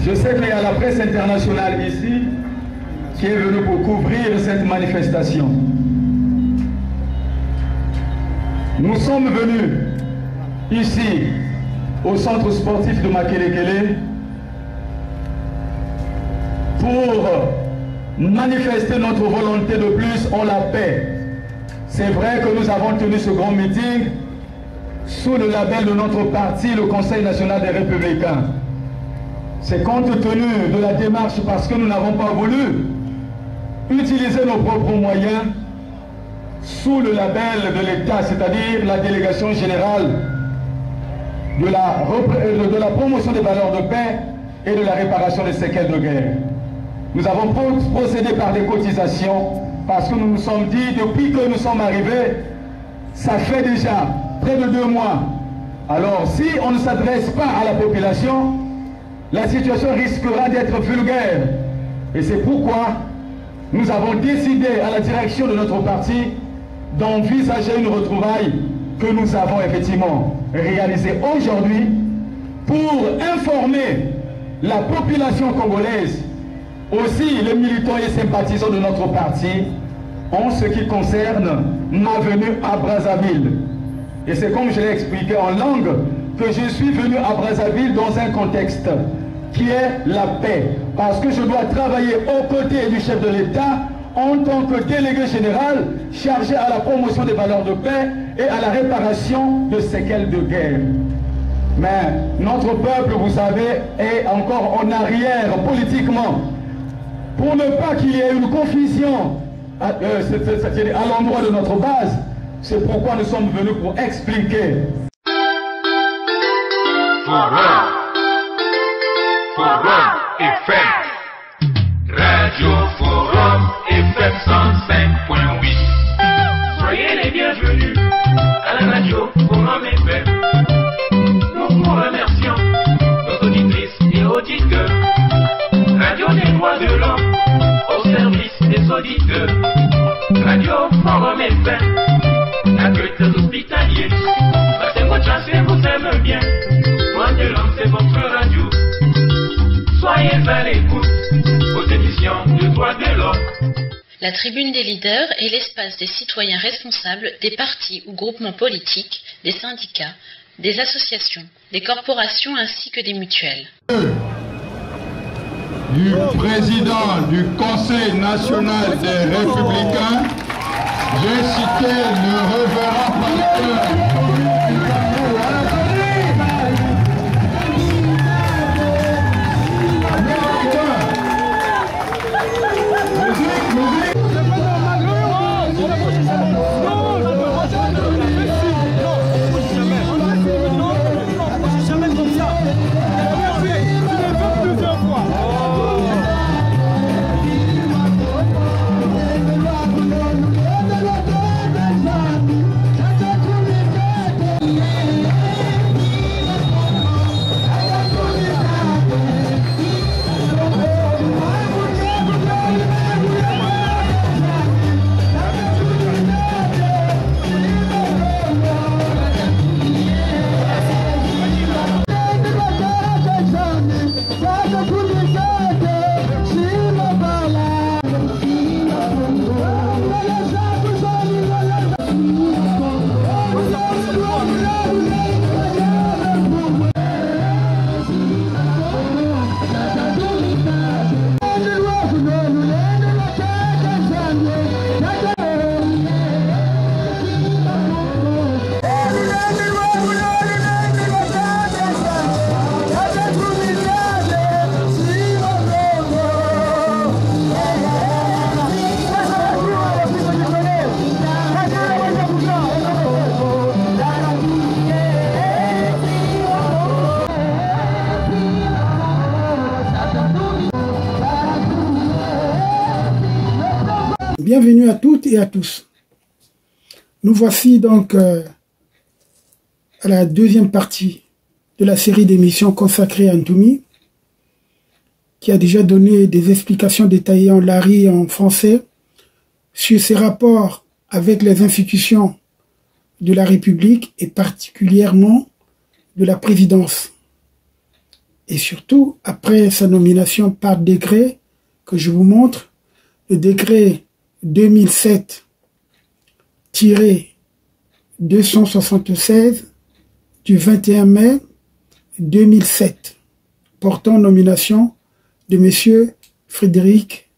Je sais qu'il y a la presse internationale ici qui est venue pour couvrir cette manifestation. Nous sommes venus ici au centre sportif de Makelekele pour manifester notre volonté de plus en la paix. C'est vrai que nous avons tenu ce grand meeting sous le label de notre parti, le Conseil national des Républicains. C'est compte tenu de la démarche parce que nous n'avons pas voulu utiliser nos propres moyens sous le label de l'État, c'est-à-dire la délégation générale de la promotion des valeurs de paix et de la réparation des séquelles de guerre. Nous avons procédé par des cotisations parce que nous nous sommes dit, depuis que nous sommes arrivés, ça fait déjà près de 2 mois. Alors si on ne s'adresse pas à la population, la situation risquera d'être vulgaire. Et c'est pourquoi nous avons décidé à la direction de notre parti d'envisager une retrouvaille que nous avons effectivement réalisée aujourd'hui pour informer la population congolaise, aussi les militants et sympathisants de notre parti, en ce qui concerne ma venue à Brazzaville. Et c'est comme je l'ai expliqué en langue que je suis venu à Brazzaville dans un contexte qui est la paix. Parce que je dois travailler aux côtés du chef de l'État en tant que délégué général chargé à la promotion des valeurs de paix et à la réparation de séquelles de guerre. Mais notre peuple, vous savez, est encore en arrière politiquement. Pour ne pas qu'il y ait une confusion à l'endroit de notre base, c'est pourquoi nous sommes venus pour expliquer. Forum FM, Radio Forum FM 105.8. Soyez les bienvenus à la Radio Forum FM. Nous vous remercions, nos auditrices et auditeurs. Radio des droits de l'homme au service des auditeurs. Radio Forum FM, accueil des hospitaliers. Passez votre chance et vous aime bien. Droits de l'homme, c'est votre radio. Soyez à l'écoute aux émissions de droits de l'homme. La tribune des leaders est l'espace des citoyens responsables des partis ou groupements politiques, des syndicats, des associations, des corporations ainsi que des mutuelles. Du président du Conseil national des Républicains, j'ai cité le révérend pasteur. Bienvenue à toutes et à tous. Nous voici donc à la deuxième partie de la série d'émissions consacrée à Ntoumi, qui a déjà donné des explications détaillées en lari et en français sur ses rapports avec les institutions de la République et particulièrement de la présidence. et surtout, après sa nomination par décret, que je vous montre, le décret 2007-276 du 21 mai 2007, portant nomination de M. Frédéric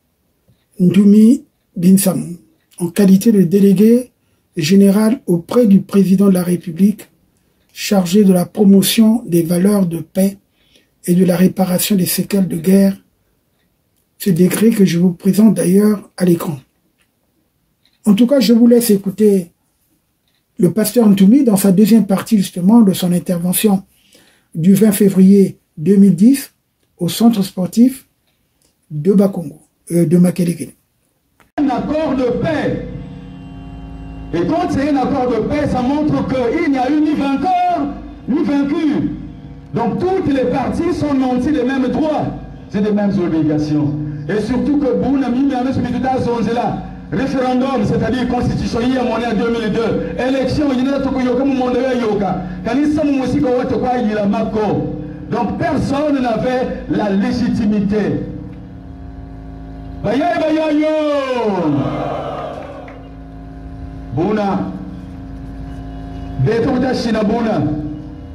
Ntoumi Binsamou, en qualité de délégué général auprès du président de la République, chargé de la promotion des valeurs de paix et de la réparation des séquelles de guerre. Ce décret que je vous présente d'ailleurs à l'écran. En tout cas, je vous laisse écouter le pasteur Ntoumi dans sa deuxième partie justement de son intervention du 20 février 2010 au centre sportif de Bakongo, de Makelekele. Un accord de paix. Et quand c'est un accord de paix, ça montre qu'il n'y a eu ni vainqueur, ni vaincu. Donc toutes les parties sont nantis des mêmes droits, c'est des mêmes obligations. Et surtout que Bouna Mimiames Zonzela, référendum, c'est-à-dire constitution, il y a monnaie en 2002, élection, il y a un monde yoka. Donc personne n'avait la légitimité. Bouna, Betouta China Bouna,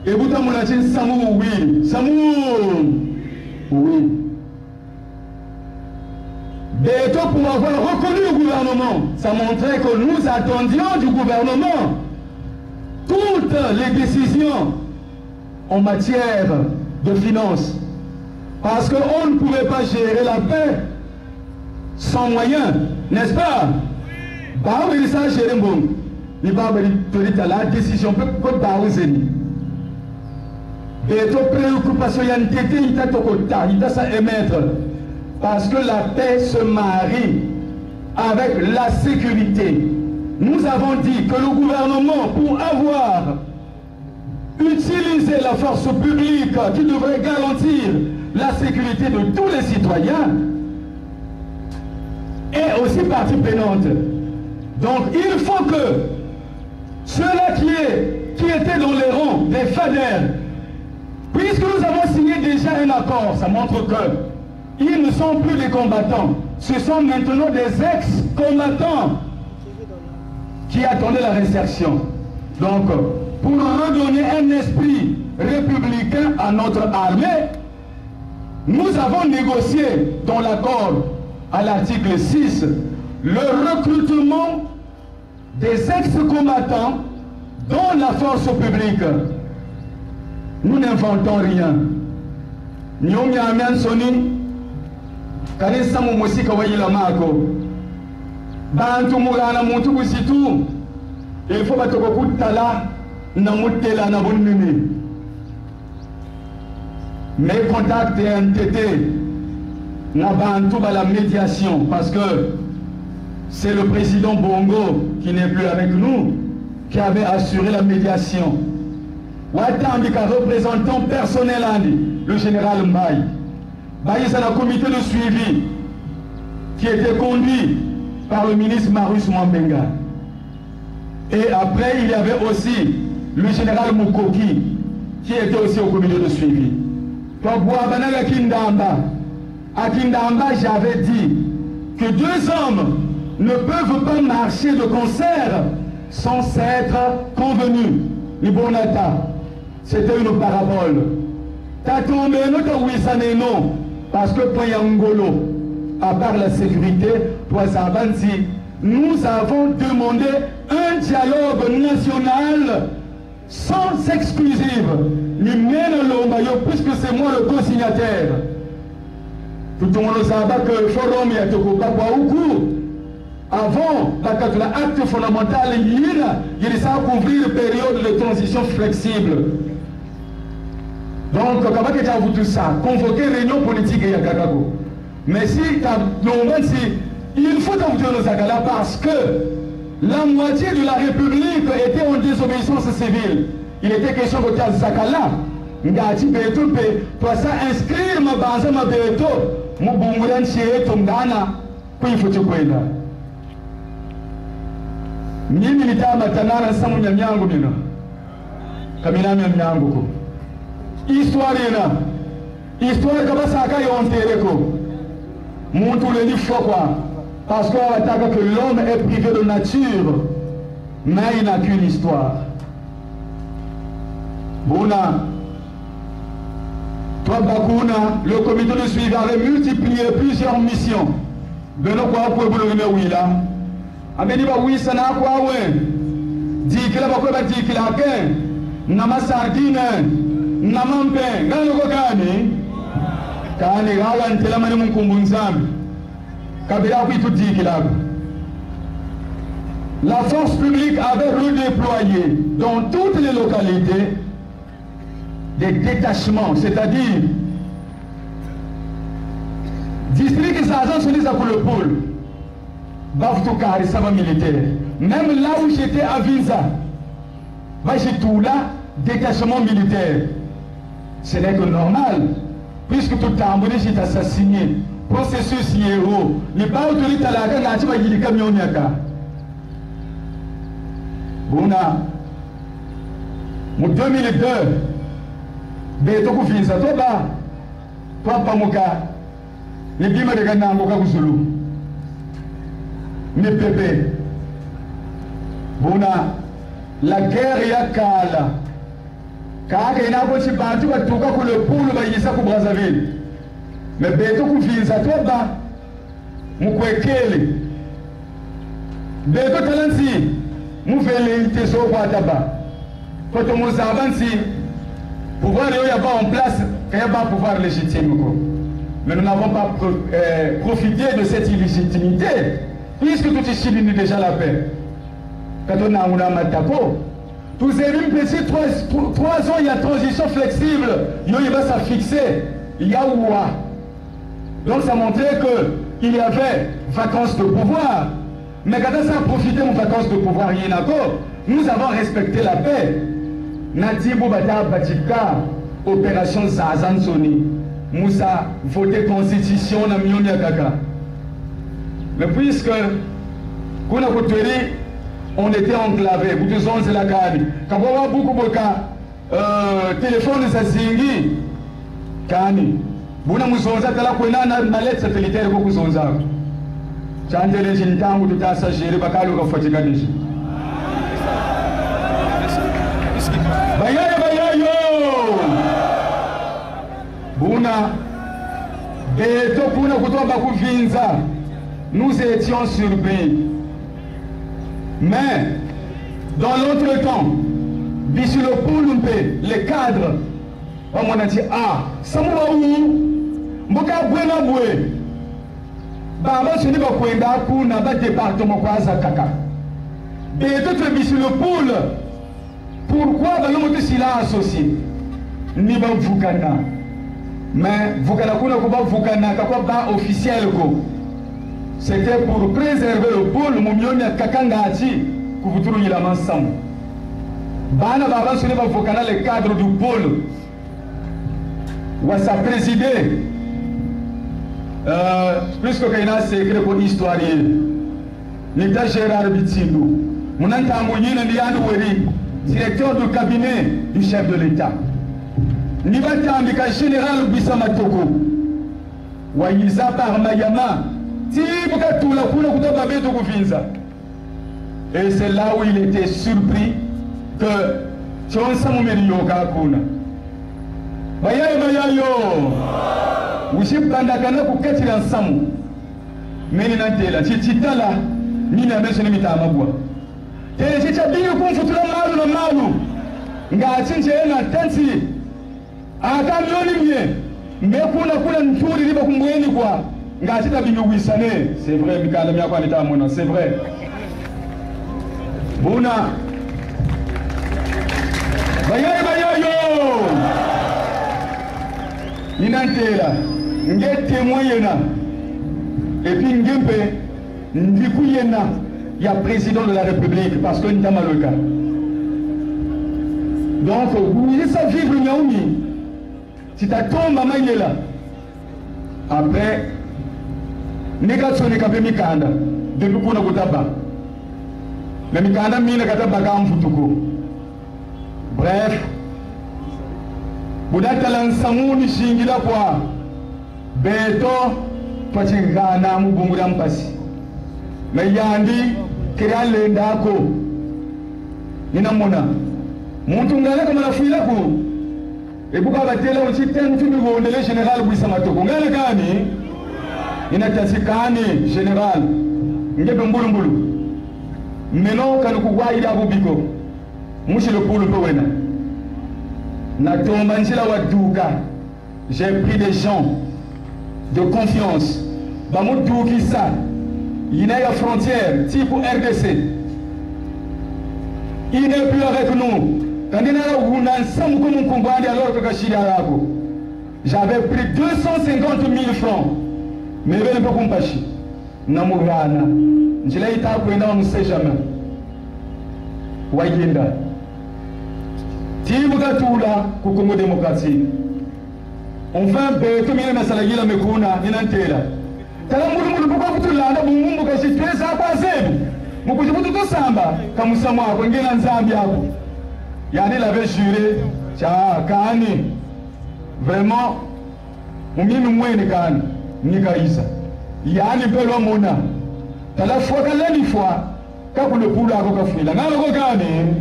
et Bouta Moulachin Samou, oui, Samou, oui. Béto pour avoir reconnu le gouvernement, ça montrait que nous attendions du gouvernement toutes les décisions en matière de finances. Parce qu'on ne pouvait pas gérer la paix sans moyens, n'est-ce pas? Bah oui, ça gérer bon. Il va la décision peut pas zéni. Béto préoccupation y a une tété, il t'a tokota, il t'a ça émettre. Parce que la paix se marie avec la sécurité. Nous avons dit que le gouvernement, pour avoir utilisé la force publique qui devrait garantir la sécurité de tous les citoyens, est aussi partie prenante. Donc il faut que ceux-là qui étaient dans les rangs des FADER, puisque nous avons signé déjà un accord, ça montre que ils ne sont plus des combattants, ce sont maintenant des ex-combattants qui attendaient la réinsertion. Donc, pour redonner un esprit républicain à notre armée, nous avons négocié dans l'accord à l'article 6 le recrutement des ex-combattants dans la force publique. Nous n'inventons rien. Nous kanisa mumusika wayila mako bantu mugana muntu busitu il faut batoko kutala na mutela na bonnimi. Mes contacts et NTT na bantu ba la médiation parce que c'est le président Bongo qui n'est plus avec nous qui avait assuré la médiation. Watambika représentant personnel le général Mbaye. C'est un comité de suivi qui était conduit par le ministre Marius Mwambenga. Et après, il y avait aussi le général Mukoki qui était aussi au comité de suivi. Donc, à Kindamba, j'avais dit que deux hommes ne peuvent pas marcher de concert sans s'être convenus. Libonata, c'était une parabole. T'as tombé notre Wissaneno. Parce que pour Yangolo, à part la sécurité, pour Zabanti, nous avons demandé un dialogue national sans exclusive. Puisque c'est moi le co-signataire. Tout le monde sait que le forum est au cours. Avant, l'acte fondamental, il s'est couvrir une période de transition flexible. Donc, comment tout ça? Convoquer une réunion politique et Yakagago. Mais si il faut avouer nos Zagala parce que la moitié de la République était en désobéissance civile. Il était question de Zakala. Ngati Beto, pour ça inscrire ma base, ma Beto, mon Bunguran Chie, Tongana, puis il faut te couper là. Ni militaire Matanara Samu Nyango Bino. Kamina Nyango. Histoire là. Histoire comme ça, quand ils ont enterré, mon tout le dit faux quoi. Parce qu'on attaque que l'homme est privé de nature, mais il n'a qu'une histoire. Bouna, toi Bakouna, le comité de suivi avait multiplié plusieurs missions. De nos quoi pour le oui là. Ameni ba oui ça n'a quoi ouais. Dit qu'il a pas dit qu'il a qu'un. Nama sardine, nama pain, gano ko kani. Kani gawa ntela mani munkumbunzambi. Kabila oui tout dit qu'il a. La force publique avait redéployé dans toutes les localités des détachements, c'est-à-dire district et agents sont des pour le pôle. Bavtoukari, ça va militaire. Même là où j'étais à Vinza, j'ai tout là, détachement militaire. Ce n'est que normal, puisque tout le temps, j'ai assassiné. Processus héros. Les pas autorités à la gare, tu vas dire camion yaka. Bouna, en 2002, Beto Koufinsa, toi Pamoka, les bima de Ghana, Moka Kouzulu, mes bébés. Bouna, la guerre est à Kala. Kaka il n'a pas si battu à tout cas que le poule va y pour Brazzaville. Mais Beto Koufinsa, toi Moukwekele. Beto Talansi, Mouvele Teso Wataba. Quand on nous avance, pouvoir il n'y a pas en place, il n'y a pas pouvoir légitime. Mais nous n'avons pas profité de cette illégitimité, puisque tout ici il déjà la paix. Quand on a un matako, tous ces petits 3 ans, il y a transition flexible, il va s'affixer, il y a ouah. Donc ça montrait qu'il y avait vacances de pouvoir. Mais quand on a profité de vacances de pouvoir, nous avons respecté la paix. Nati Boubata Batika, opération Zazan Soni. Moussa, voté constitution na Mioni Kaka. Mais puisque, on était enclavé, vous tous c'est la carte. Quand on a beaucoup de téléphone de Sazingi, Kani. Buna Mousonza, tu as la couenne na lettre satellitaire pour Mousonza. Chante les gens ou tout à s'agir, Bakalo va fatiguer les gens. Bayayo Buna Beto Kuna Kutoba Kuvinza, nous étions surpris. Mais dans l'autre temps, d'ici le Poulumpe, les cadres, on a dit ah, Samouraou, Mboka Bwena Bwe, Baba Suni Bakwenda Kuna, Ba département Kwaza Kaka. Beto tu d'ici le Poul. Pourquoi l'homme s'il a associé? Ni ba Vukana. Mais Vukana Kuna Kuba Vukana, Kakwa officiel ko. C'était pour préserver le pôle, Moumionia Kakangati, que vous trouvez la ensemble. Bana Baba Suni ba Vukana, le cadre du pôle. Où ça présidé. Plus que Kaina secret pour l'histoire. L'État Gérard Bitsindou. Mon antamouni Ndiandou Weri. Directeur du cabinet du chef de l'État. Nibata Amika général Bissama Toko. Waïza par Mayama. Tibuka Tula Kuna Kuta Beto Kufinza. Et c'est là où il était surpris que Tchonsa Moumerio Kakuna. Bayayo. Wiship Tandakana Kukati ensemble. Mais Ninantela, Chitala, Nina Mesonimita Mabua. Et si tu as dit qu'on fout le malou, Ngatsinche na tensi, a camion mais pour la couleur de tour, il va comprendre quoi. Ngatsita bimi wisane, c'est vrai, Mikala Miakwa l'état mona, c'est vrai. Bouna. Bayayo. Ninantela, Nget témoignena. Et puis Ngempe, Ndikouyena. Il y a président de la République parce que nous avons le cas. Donc, vous voulez ça vivre Nyaoumi. Si tu as ton maman il est là. Après, négation n'est qu'à Mikanda. Depuis qu'on a Goutaba. Mais Mikanda mine Kataba Gamfutuko. Bref, Budata lansamuni shingila kwa beto twachingana mubungura mpasi. Mayandi kirale ndako. Ninamona. Muntu ngana kama nafila ku. Ebuka batela uchitenu tumi gondele general Bwisa Matoko. Ngana kani? Inatasikani general. Ngebe mbulu. Meno kanukugwa ida bubiko. Mushi le pulu pe wena. Na tomba njila waduka. J'ai pris des gens de confiance. Bamoutou ça. Il y a une frontière, type RDC. Il n'est plus avec nous. J'avais pris 250 000 francs. Mais je ne peux pas passer. Namurana. Je l'ai été appris, on ne sait jamais. Wayenda. Tibuka Tula, Kukongo démocratie. Enfin, comme il y a un salarié à Mekuna, il y a un tel. Talamuru pourquoi vous l'avez dit, vous avez fait ça passer. Vous pouvez tout samba, comme vous savez, vous avez un Zambia. Yanni l'avait juré, tiens, Kani, vraiment, on vient nous moins de Kani, Nikaïsa. Yanni peut le mona. T'as la foi qu'elle a une fois, quand vous le pouvez avoir fait. La gamme Kani.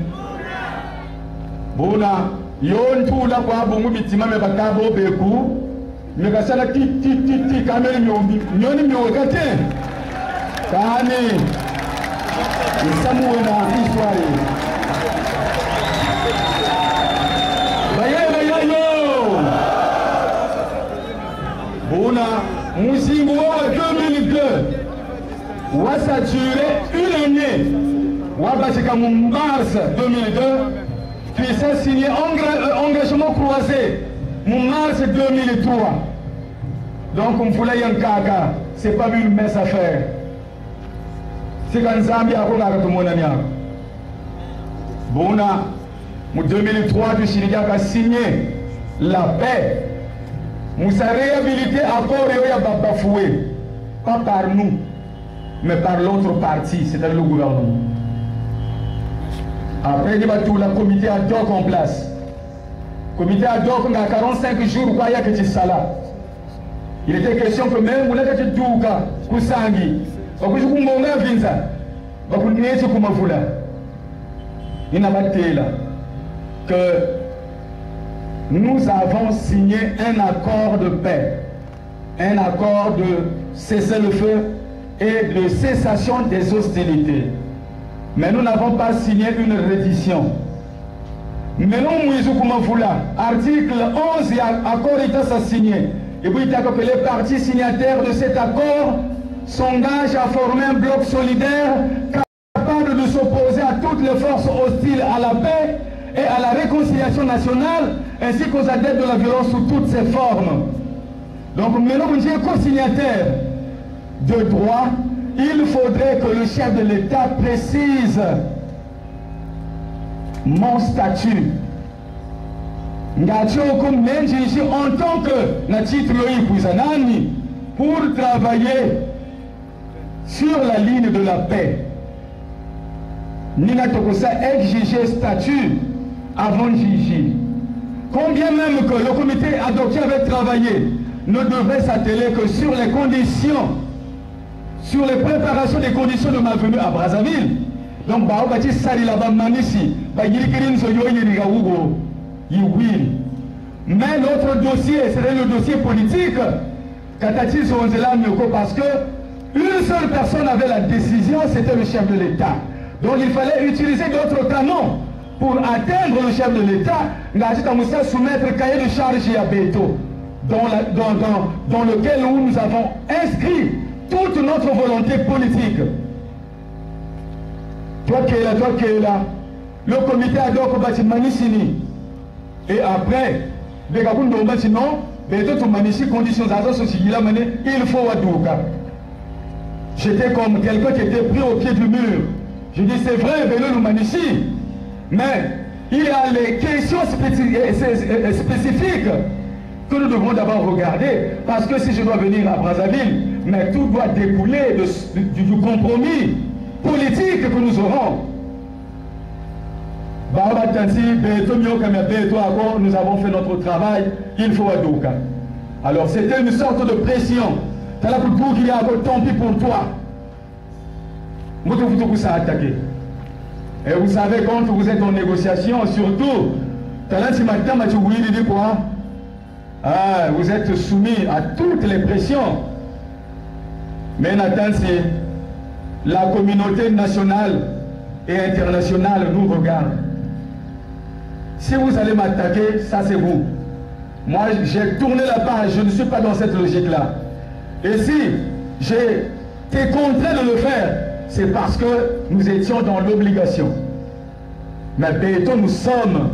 Bona, yon tout la quoi, bon, bitima, mais pas cabo, beku. Mais quand ça la ti, caméra, nyoni, nyogate. Kani. Et ça m'a histoire. Bona, Moussimo 2002. Wa ça duré une année. Wa basika mars 2002. Puis ça signé engagement croisé. Mars 2003. Donc on voulait un caca. C'est pas une messe à faire. C'est quand Zambia a regardé tout le monde. Bona, en 2003, le Sénégal a signé la paix. Nous avons réhabilité accord et bafoué. Pas par nous, mais par l'autre parti, c'est-à-dire le gouvernement. Après, il y a tout le comité ad hoc en place. Le comité ad hoc, il y a 45 jours, il y a que tu ça là. Il était question que même, vous l'avez dit, Douka, Koussangi, vous avez dit, vous avez dit, vous avez dit, vous avez dit, il n'a pas été là que nous avons signé un accord de paix, un accord de cessez-le-feu et de cessation des hostilités. Mais nous n'avons pas signé une reddition. Mais nous, article 11 et accord est signé. Et puis il y a que les partis signataires de cet accord s'engagent à former un bloc solidaire capable de s'opposer à toutes les forces hostiles à la paix et à la réconciliation nationale, ainsi qu'aux adeptes de la violence sous toutes ses formes. Donc, maintenant, vous êtes co-signataire de droit, il faudrait que le chef de l'État précise mon statut. En tant que pour travailler sur la ligne de la paix. Nina Tokosa exigeait statut avant Gigi. Combien même que le comité ad hoc avait travaillé ne devait s'atteler que sur les conditions, sur les préparations des conditions de ma venue à Brazzaville. Donc, Baobati Sali là-bas, Manissi, Bagirikirin Soyoyi Rigawugo, Yiwil. Mais l'autre dossier, c'était le dossier politique, Katati Zonzela Myoko, parce que une seule personne avait la décision, c'était le chef de l'État. Donc il fallait utiliser d'autres canons pour atteindre le chef de l'État. Ngajita Moussa soumettre le cahier de charge à Beto, dans lequel nous avons inscrit toute notre volonté politique. Toi qui es là, le comité ad hoc Batimanisini. Et après, non, Beto Toumanisi, conditions il faut Adouka. J'étais comme quelqu'un qui était pris au pied du mur. Je dis c'est vrai, Bélo Noumanissi, mais il y a les questions spécifiques que nous devons d'abord regarder, parce que si je dois venir à Brazzaville, mais tout doit découler du compromis politique que nous aurons. nous avons fait notre travail, il faut Adouka. Alors c'était une sorte de pression. T'as là pour qu'il y a encore tant pis pour toi. Vous ça attaqué. Et vous savez, quand vous êtes en négociation, surtout, t'as là si matin, tu voulais dire quoi? Ah, vous êtes soumis à toutes les pressions. Mais Nathan, c'est la communauté nationale et internationale nous regarde. Si vous allez m'attaquer, ça c'est vous. Moi, j'ai tourné la page, je ne suis pas dans cette logique-là. Et si j'ai été contraint de le faire, c'est parce que nous étions dans l'obligation. Mais béton, nous sommes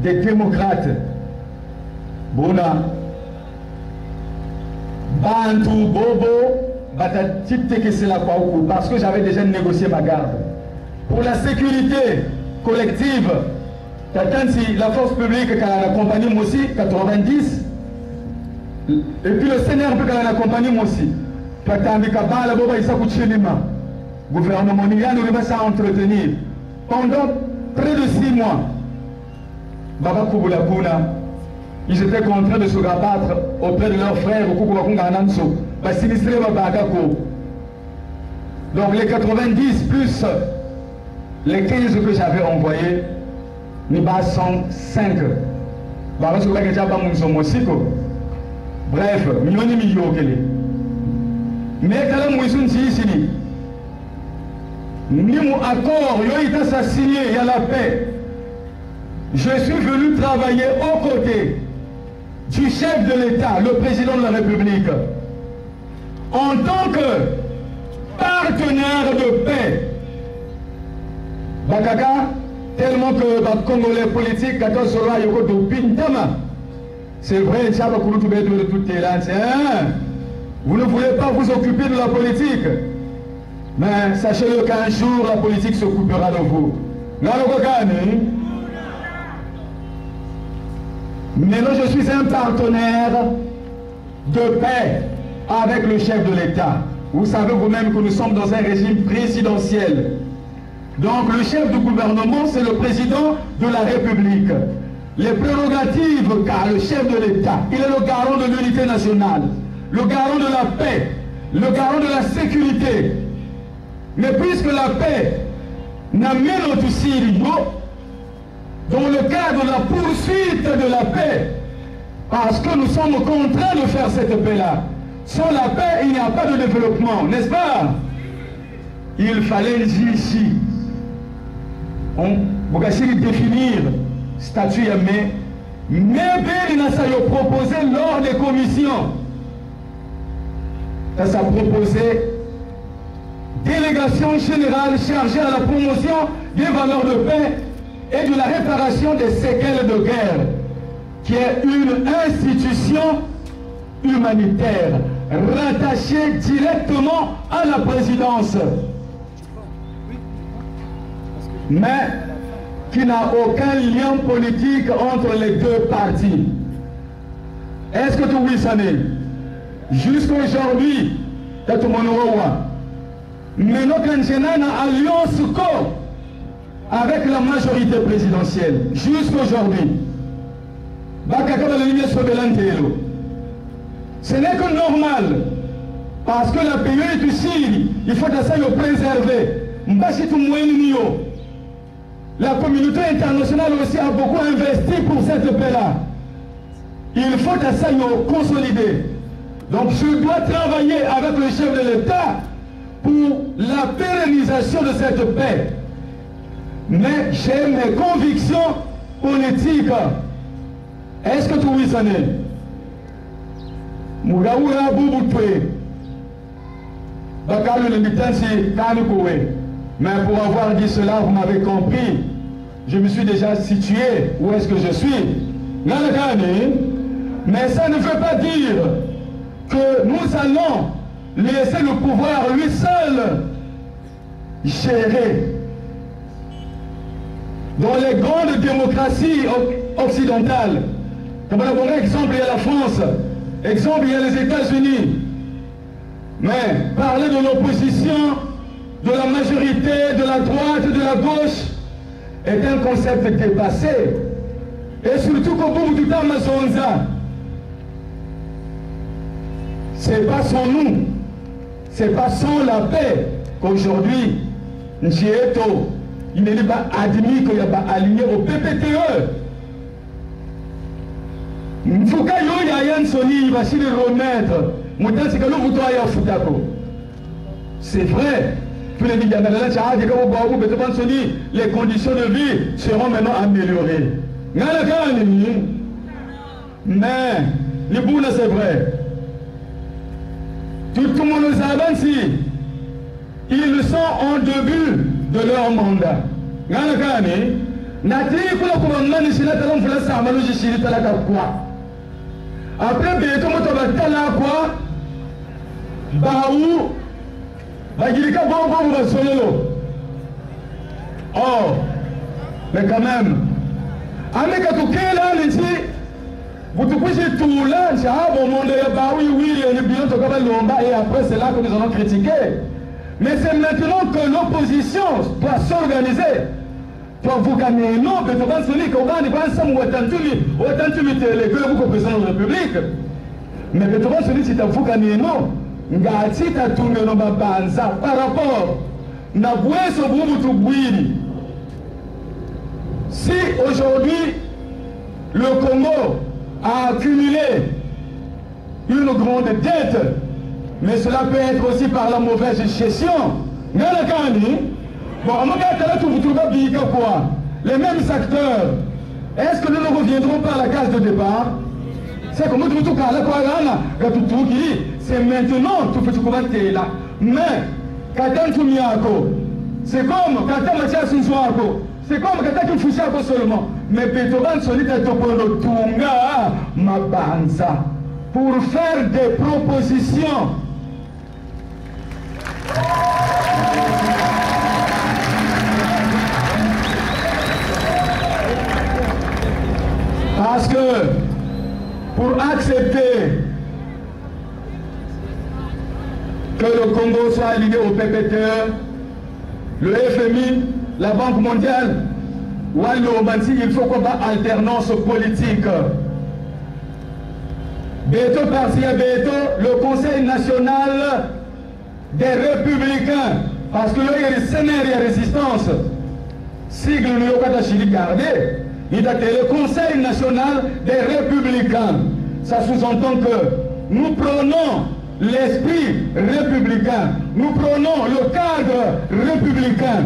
des démocrates. Bona. Bantu Bobo, parce que j'avais déjà négocié ma garde. Pour la sécurité collective, la force publique qui a accompagné moi aussi, 90, et puis le CNRP qui a accompagné moi aussi. Le gouvernement nous va s'entretenir pendant près de 6 mois. Baba Kubulabuna, ils étaient contraints de se rabattre auprès de leurs frères au Kukubakungananso. Donc les 90 plus les 15 que j'avais envoyés, nous bas 105. Bref, millions. Mais quand nous sommes ici, nous accord, il a signé, il y a la paix. Je suis venu travailler aux côtés du chef de l'État, le président de la République, en tant que partenaire de paix. Bakaka, tellement que les Congolais politiques, c'est vrai, vous ne voulez pas vous occuper de la politique, mais sachez-le qu'un jour la politique s'occupera de vous. Maintenant, je suis un partenaire de paix avec le chef de l'État. Vous savez vous-même que nous sommes dans un régime présidentiel. Donc le chef du gouvernement, c'est le président de la République. Les prérogatives qu'a le chef de l'État, il est le garant de l'unité nationale, le garant de la paix, le garant de la sécurité. Mais puisque la paix n'amène au dans le cadre de la poursuite de la paix, parce que nous sommes contraints de faire cette paix-là. Sans la paix, il n'y a pas de développement, n'est-ce pas? Il fallait ici, on va définir statut, mais il a proposé lors des commissions. Ça a proposé délégation générale chargée à la promotion des valeurs de paix et de la réparation des séquelles de guerre, qui est une institution humanitaire rattachée directement à la présidence, mais qui n'a aucun lien politique entre les deux partis. Est-ce que tu ça n'est? Jusqu'à aujourd'hui, mais nous avons une alliance avec la majorité présidentielle jusqu'à aujourd'hui. Ce n'est que normal, parce que la pays est ici, il faut que ça le préserver. La communauté internationale aussi a beaucoup investi pour cette paix-là. Il faut que ça le consolider. Donc je dois travailler avec le chef de l'État pour la pérennisation de cette paix. Mais j'ai mes convictions politiques. Est-ce que tu veux ça? Mugaoura Boubouté. Mais pour avoir dit cela, vous m'avez compris. Je me suis déjà situé où est-ce que je suis. Mais ça ne veut pas dire que nous allons laisser le pouvoir lui seul gérer. Dans les grandes démocraties occidentales, comme exemple, il y a la France, exemple, il y a les États-Unis. Mais parler de l'opposition, de la majorité, de la droite, de la gauche, est un concept dépassé. Et surtout qu'au bout du temps, c'est pas sans nous, c'est pas sans la paix qu'aujourd'hui, Njieto, il n'est pas admis qu'il n'y a pas aligné au PPTE. Mfuka yo ya Yansoni, il va s'y remettre. C'est vrai. Tous les les conditions de vie seront maintenant améliorées. Mais, les boules, c'est vrai. Tout le monde nous avance ici. Ils sont en début de leur mandat. Après, Baou, Bagilika Bongo va solo. Oh, mais quand même, avec tout là, ici, vous touchez tout là, au monde, oui, et bien et après c'est là que nous allons critiquer. Mais c'est maintenant que l'opposition doit s'organiser pour vous gagner. Non, mais vous pensez qu'on va ensemble autant que vous président de la République. Mais vous pensez si vous gagnez non. Par rapport si aujourd'hui le Congo a accumulé une grande dette, mais cela peut être aussi par la mauvaise gestion, les mêmes acteurs, est-ce que nous ne reviendrons pas à la case de départ? C'est comme c'est maintenant tout petit là. Mais c'est comme c'est comme seulement. Mais pour faire des propositions. Parce que pour accepter que le Congo soit aligné au PPTE, le FMI, la Banque mondiale, il faut qu'on ait alternance politique. Béto par-ci à Béto, le Conseil national des républicains, parce que là il y a des scénarios de résistance. Sigle nous pas gardé, il y a le Conseil national des républicains. Ça sous-entend que nous prenons l'esprit républicain, nous prenons le cadre républicain.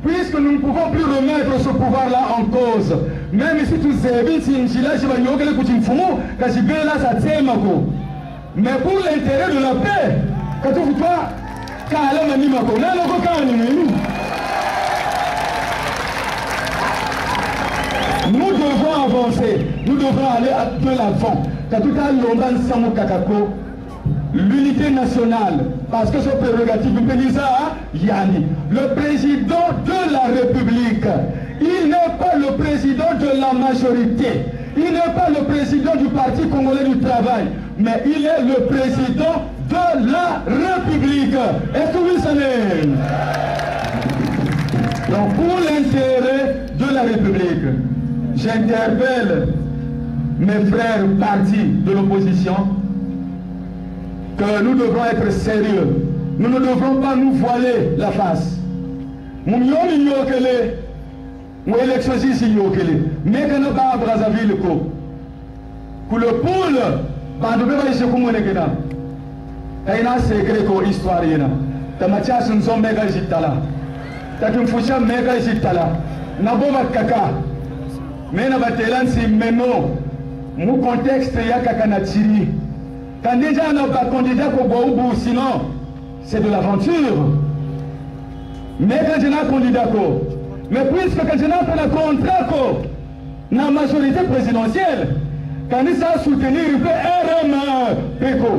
Puisque nous ne pouvons plus remettre ce pouvoir-là en cause. Même si tout c'est mais pour l'intérêt de la paix, quand tu nous devons avancer, nous devons aller de l'avant. L'unité nationale, parce que ce prérogative, le président de la République, il n'est pas le président de la majorité, il n'est pas le président du Parti congolais du travail, mais il est le président de la République. Est-ce que vous savez? Donc pour l'intérêt de la République, j'interpelle mes frères partis de l'opposition que nous devrons être sérieux. Nous ne devrons pas nous voiler la face. Nous élection ici, mais que nous pas Brazzaville. Pour le poule, nous devons il y a un secret pour l'histoire. Il y a un méga gitala. Il y a un méga gitala. Il y a un kaka. Mais il y a un contexte, il y a un tiri. Quand déjà on n'a pas candidat pour Boubou, sinon c'est de l'aventure. Mais quand je n'ai pas candidat, mais puisque quand je n'ai pas le contrat, dans la majorité présidentielle, quand il s'est soutenu, il peut RMPECO.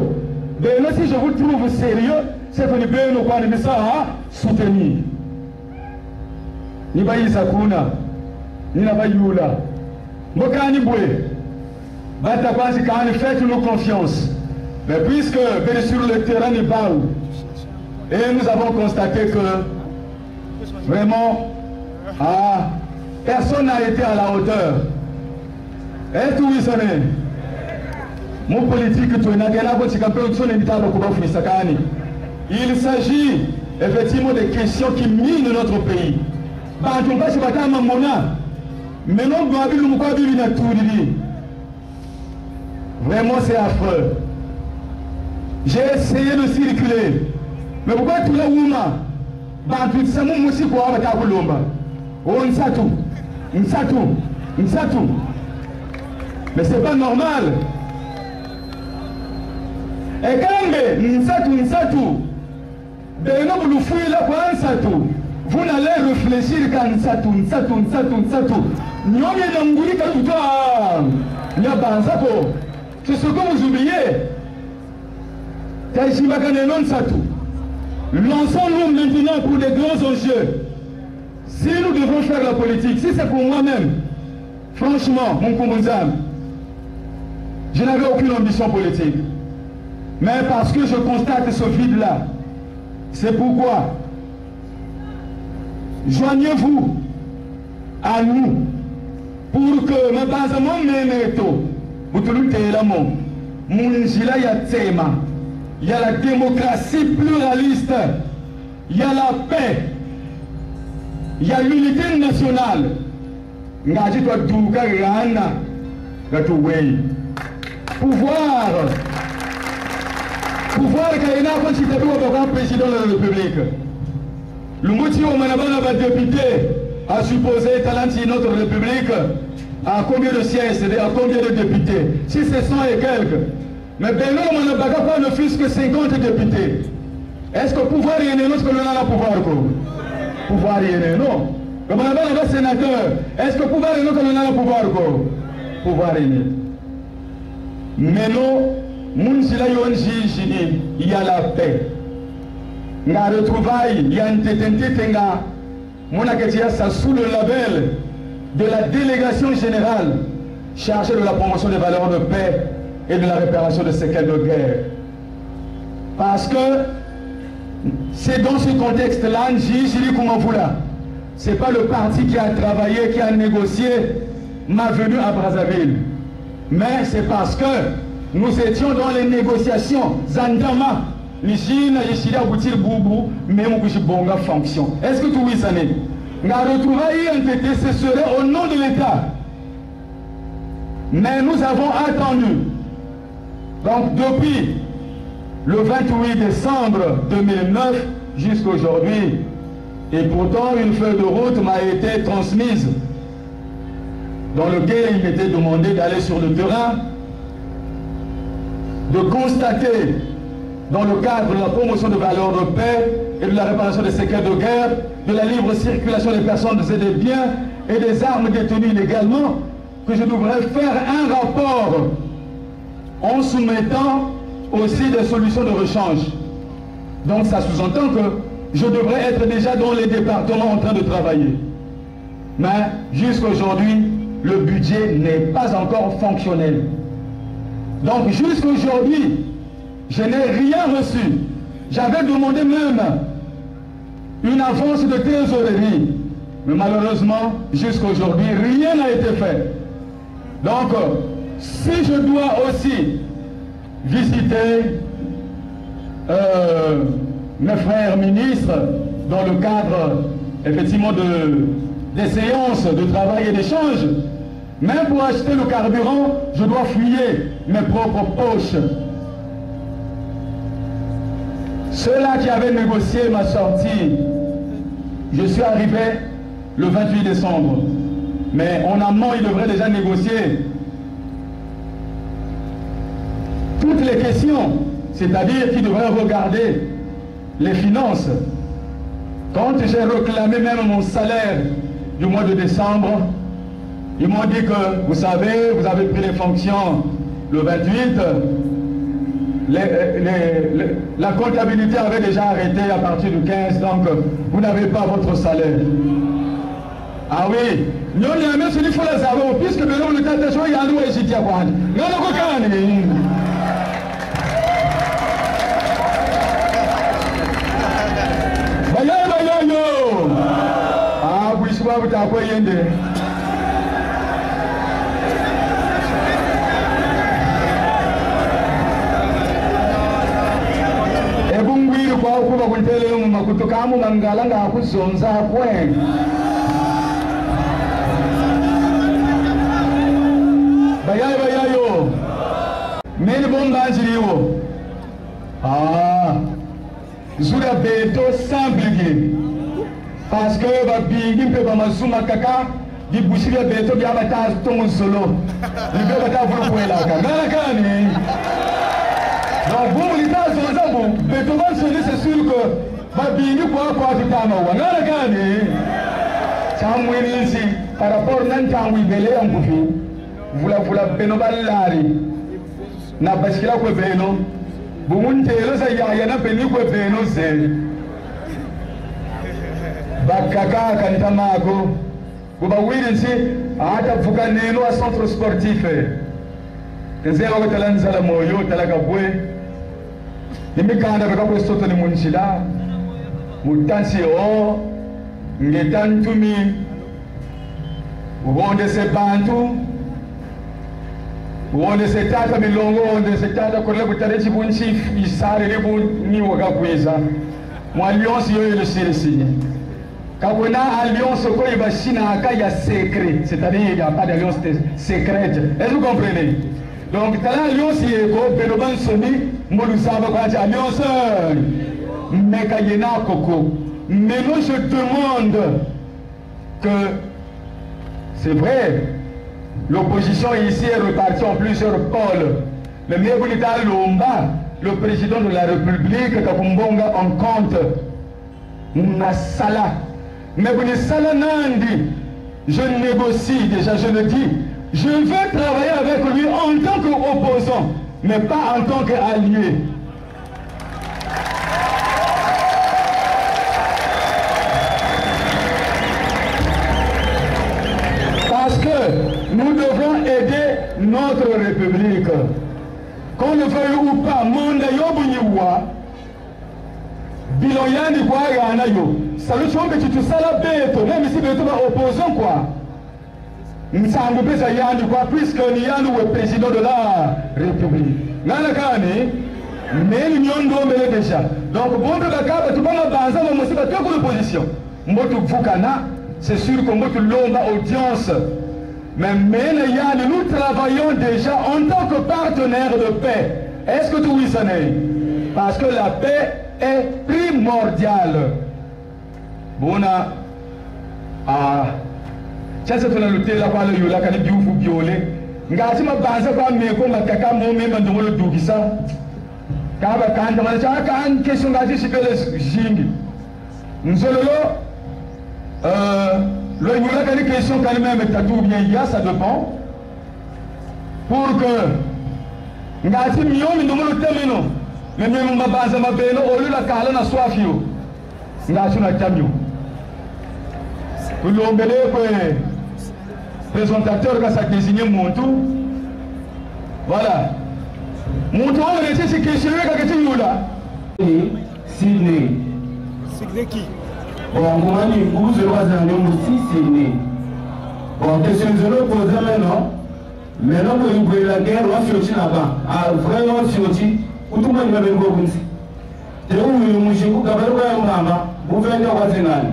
Mais si je vous trouve sérieux, c'est que nous pouvons soutenir. Ni ba Isakuna, ni na ba Yula. Mokani Boué, Batakwasi Kani, faites-nous confiance. Mais puisque sur le terrain n'est pas où, et nous avons constaté que Vraiment, personne n'a été à la hauteur. Est-ce que vous savez? Mon politique, il s'agit effectivement des questions qui minent notre pays. Vraiment, c'est affreux. J'ai essayé de circuler. Mais pourquoi tout le monde? Mais c'est pas normal. Et quand vous n'allez réfléchir qu'à c'est ce que vous oubliez. Lançons-nous maintenant pour des grands enjeux. Si nous devons faire la politique, si c'est pour moi-même, franchement, mon Koumouzam, je n'avais aucune ambition politique. Mais parce que je constate ce vide-là, c'est pourquoi joignez-vous à nous pour que ma base il y a la démocratie pluraliste, il y a la paix, il y a l'unité nationale. Pouvoir qu'il y ait un président de la République. Le motif où on a député a supposé talent notre République à combien de sièges, à combien de députés? Si c'est 100 et quelques. Mais Beno on n'a pas ne fût que 50 députés. Est-ce que pouvoir y est non, est-ce que l'on a le pouvoir? Pouvoir y est non. Comme on a un sénateur, est-ce que pouvoir y est non, que l'on a le pouvoir? Pouvoir y est. Mais non. Il y a la paix. Il y a le travail, il y a une tétenté, ça sous le label de la délégation générale chargée de la promotion des valeurs de paix et de la réparation de séquelles de guerre. Parce que c'est dans ce contexte-là, ce n'est pas le parti qui a travaillé, qui a négocié ma venue à Brazzaville. Mais c'est parce que nous étions dans les négociations. Zandama, Nishina, Yeshida, Boutir, Boubou, même Bonga fonction. Est-ce que tout ça n'est? La retrouvaille NTT, ce serait au nom de l'État. Mais nous avons attendu. Donc depuis le 28 décembre 2009 jusqu'à aujourd'hui, et pourtant une feuille de route m'a été transmise dans lequel il m'était demandé d'aller sur le terrain, de constater, dans le cadre de la promotion de valeurs de paix et de la réparation des séquelles de guerre, de la libre circulation des personnes et des biens et des armes détenues illégalement, que je devrais faire un rapport en soumettant aussi des solutions de rechange. Donc ça sous-entend que je devrais être déjà dans les départements en train de travailler. Mais jusqu'à aujourd'hui, le budget n'est pas encore fonctionnel. Donc jusqu'à aujourd'hui, je n'ai rien reçu. J'avais demandé même une avance de trésorerie. Mais malheureusement, jusqu'à aujourd'hui, rien n'a été fait. Donc, si je dois aussi visiter mes frères ministres dans le cadre effectivement des séances de travail et d'échange, même pour acheter le carburant, je dois fouiller mes propres poches. Ceux-là qui avaient négocié ma sortie, je suis arrivé le 28 décembre. Mais en amont, ils devraient déjà négocier toutes les questions, c'est-à-dire qu'ils devraient regarder les finances. Quand j'ai réclamé même mon salaire du mois de décembre, ils m'ont dit que, vous savez, vous avez pris les fonctions le 28, la comptabilité avait déjà arrêté à partir du 15, donc vous n'avez pas votre salaire. Ah oui, nous avons même celui qui faut les avoir, puisque maintenant le temps de jouer, il y a nous et j'y tiens quoi. Nous avons Bayo, bayo, yo. soir vous t'as quoi yende. Et bon oui le quoi pour vous télé mu makuto kamu mangala nga kuzonza kwen. Bayayo. Meni bomba njiriwo. Ah. Zura beto simple. Parce que babingi mpe bamazuma kaka di bushira beto bya bata tongo solo. Libe bata vulu kwela kanga kani. Donc vous l'ita zonzambo beto va se c'est sûr que babingi kwa tutama wangala kani. Chamwini ici par rapport nantangu ibele yangufi. Vula beno balari. Na bashira ko beno. Bumuntelo sa yaya na beni ko beno ze. Bakaka kantamako kuba wirinsi hata vuka neno a centre sportif tenzela ko talanza la moyo talaka bwe nimikanda beka ko soto ni munchila mutansi o ngetantumi uonde se bantu uonde se tata milongo uonde se tata ko lebu tarechi bunchi isare lebu ni wakakwiza mu alliance yo ile sirisi. Quand on a alliance, il y a secret, c'est-à-dire il n'y a pas d'alliance secrète. Est-ce que vous comprenez? Donc, dans l'alliance, il y a une semi, alliance, mais quand il y a coco. Mais moi, je demande que, c'est vrai, l'opposition ici est repartie en plusieurs pôles. Le Mébunita Lomba, le président de la République, Kakumbonga, en compte, Nasala. Mais vous dites Salanandi, je négocie déjà, je le dis. Je veux travailler avec lui en tant qu'opposant, mais pas en tant qu'allié. Parce que nous devons aider notre République. Qu'on le veuille ou pas, Monda Yobuniwa, Biloyani kwa Yanayo. Salut chombe tu sala beto même si beto va opposant quoi. Nsangu pesa yandu quoi puisque ni yandu le président de la République. Nana kani mais nyondo mbele déjà. Donc bon de bakaba tu banga banza mo musiba to ko l'opposition. Mbotu vukana, c'est sûr que mbotu lomba audience. Mais yandu nous travaillons déjà en tant que partenaire de paix. Est-ce que tu oui ça n'est? Parce que la paix est primordiale. Bona chasa tuna lutela kwa le yola kani biufu biole ngati mabanza kwa meko makaka mo memba ndongolo dukisa kaba kanda mala cha kan question ngati sipele jingi nzololo le yola kani question kani même tatou bien ya ça dépend pour que ngati miyomi ndongolo temeno même mabanza mabeno olu la kala na swafio ngati na tamio L'hombele présentateur qui a désigné Montou. Voilà. Montou, on a été questionné quand il est là. Sydney. Sydney qui? Bon, on a dit que vous avez aussi Sydney. Bon, question de l'eau posée maintenant. Maintenant, vous avez la guerre, on a sorti là-bas. Ah, vraiment, on a sorti. Où tout le monde va venir au Bunsi. Et où vous avez dit que vous avez vous faites un voisinage.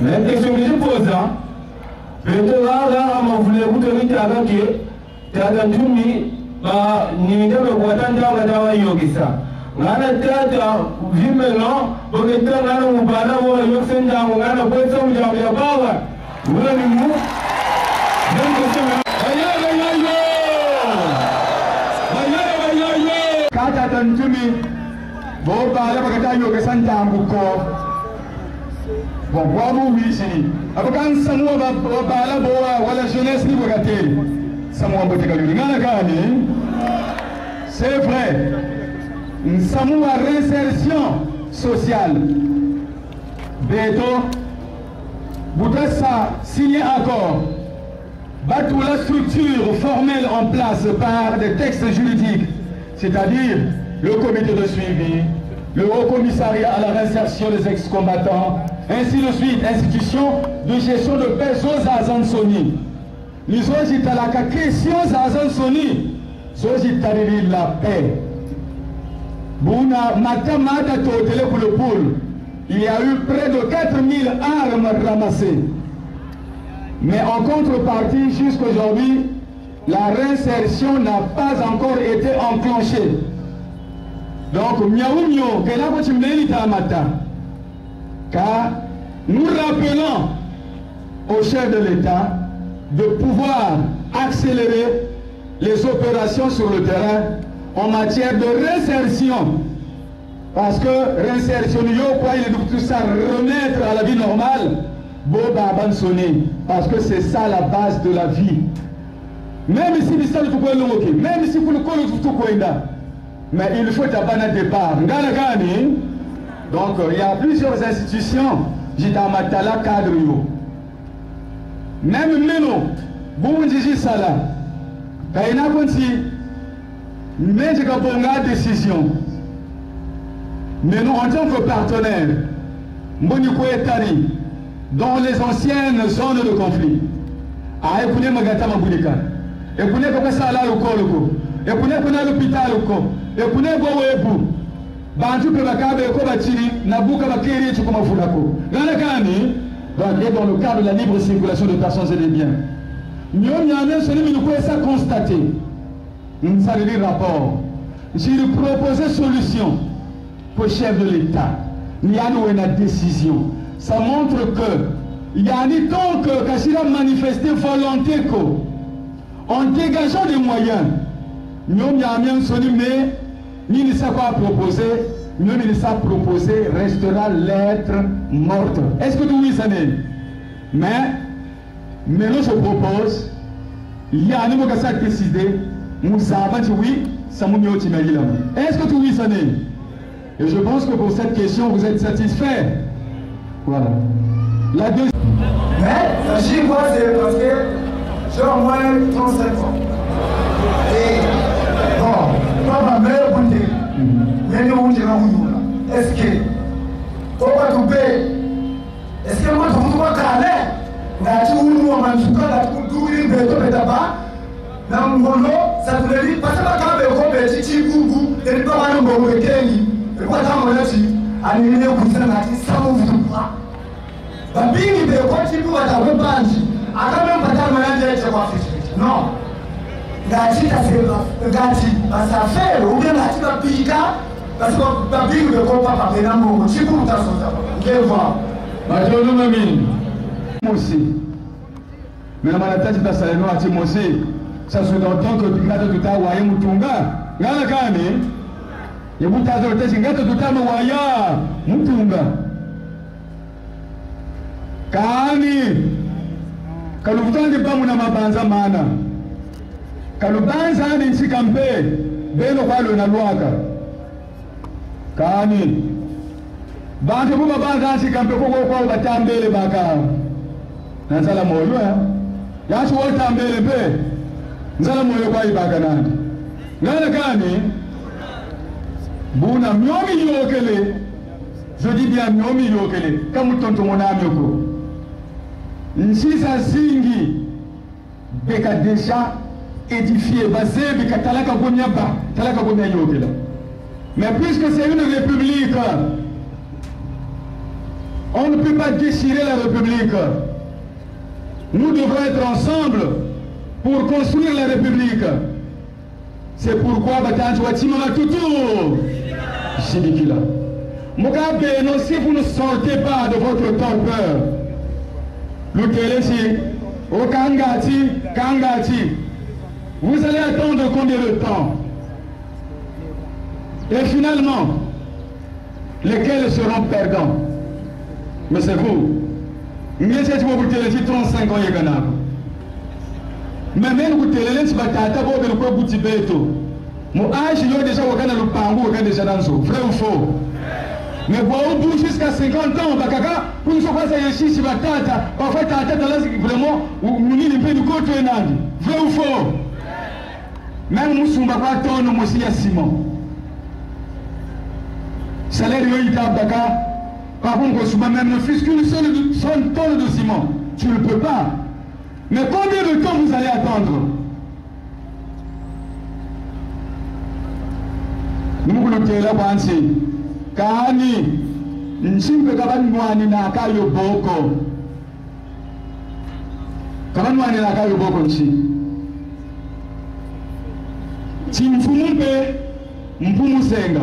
La question que je pose, peut-être là, on voulait vous donner avec eux, tu as entendu, ni de me voir dans la yogisa. On a théâtre, vu maintenant, pour que tu aies un bana ou un yoxenda, on a un poisson, il y a un bawa. Vous avez vu? Quand tu as entendu, bon, bah, là, tu as yogisa, bon, bon, oui, c'est dit. Après, quand Samoa va parler, la jeunesse libre à terre, Samoa va te calmer. C'est vrai. Samoa réinsertion sociale. Béto, voudrait ça signer accord. Battre la structure formelle en place par des textes juridiques, c'est-à-dire le comité de suivi, le haut commissariat à la réinsertion des ex-combattants, ainsi de suite, institution de gestion de paix à Zansoni. Nous avons dit à la question à Zansoni, nous avons dit la paix. Bouna matamata totele pour le pôle. Il y a eu près de 4000 armes ramassées. Mais en contrepartie, jusqu'aujourd'hui, la réinsertion n'a pas encore été enclenchée. Donc, car nous rappelons au chef de l'État de pouvoir accélérer les opérations sur le terrain en matière de réinsertion. Parce que réinsertion, il est tout ça remettre à la vie normale, parce que c'est ça la base de la vie. Même si même si vous le connaissez, mais il faut un départ. Donc il y a plusieurs institutions, Jitamatala cadre. Même nous, vous dites ça là. Il y a une décision. Mais nous, en tant que partenaires, dans les anciennes zones de conflit, donc dans le cadre de la libre circulation de personnes et de biens. Nous avons constaté, nous avons rapport, j'ai proposé solution pour le chef de l'État. Il y a une décision. Ça montre que il y a un temps que Kachira a manifesté volonté en dégageant des moyens. Nous avons mais nous ne savons pas proposer. Nous ne savons pas proposer restera lettre morte. Est-ce que oui ça n'est? Mais nous je propose. Il y a un niveau qui a décidé. Nous savons que oui, ça m'a mis au timé. Est-ce que oui ça n'est? Et je pense que pour cette question, vous êtes satisfait. Voilà. La deuxième. Mais, sachez moi, c'est parce que j'ai au moins 35 ans. Et, bon, pas ma mère, vous dites, mais nous, on dirait où est-ce que, pourquoi tout paye? Est-ce que moi, je vous vois calé? N'a-t-il où nous, on m'a dit, n'a-t-il tout une béton, mais d'abord, dans mon boulot, ça vous le dit, parce que quand on veut faire petit gougou, et ne pas avoir un bon week-end. Kwa tamu nati anile kusema nati samu vutupa babingi be kwa chipu watawe banji akame mpata mwananje eche kwa fiti no ngati tasema ngati basafero ube ngati bapika basi babingi be kwa papa bena mungu chipu utasota ngeva majolo mimi mosi mais malataji tasaleno ati mosi ça sous-entend que bikata tutawaye mutunga ngala kani yebutazo teshi ngato tutama waya mutunga kani kaluvutange pamu na mabanza mana kalubanza ni nsikampe beno kwalo na lwaka kani bantu buba banza nsikampe koko kwa batambele baka nazala moyo yacho wotambele pe nzala moyo kwa ibaka nandi ngala kani Bouna myomi yokele, je dis bien myomi yokele, comme tonto mon amioko. Nsisa singi, beka déjà édifié, basé, beka talaka gonyaba, talaka gonya yokele. Mais puisque c'est une république, on ne peut pas déchirer la république. Nous devons être ensemble pour construire la république. C'est pourquoi Batanjwa Timama Toutou. Shibikila. Mugabe, non, si vous ne sortez pas de votre torpeur, l'Utelesi, au Kangati, vous allez attendre combien de temps? Et finalement, lesquels seront perdants? Mais c'est vous. Mais c'est vous, Utelesi, 35 ans, Yagana. Mais même vous Utelesi, Batata, vous avez le bout beto. Mon âge, il y a déjà le pangou, il y a déjà dans le vrai ou faux. Mais vous bougez jusqu'à 50 ans, Bakaka, pour nous faire ça, il y a batata, parfois ta tête là, vraiment, vous n'avez pas de côté, vrai ou faux. Même nous sommes pas ton aussi à Simon. Salaire, il y a Baka, Par contre, même ne fût qu'une seule tonne de ciment, tu ne peux pas. Mais combien de temps vous allez attendre? Nous voulons que la pensée. Kani, nchimpe kabanwani na kayo boko. Kabanwani na kayo boko nchi. Chimfumumpe, mpumusenga.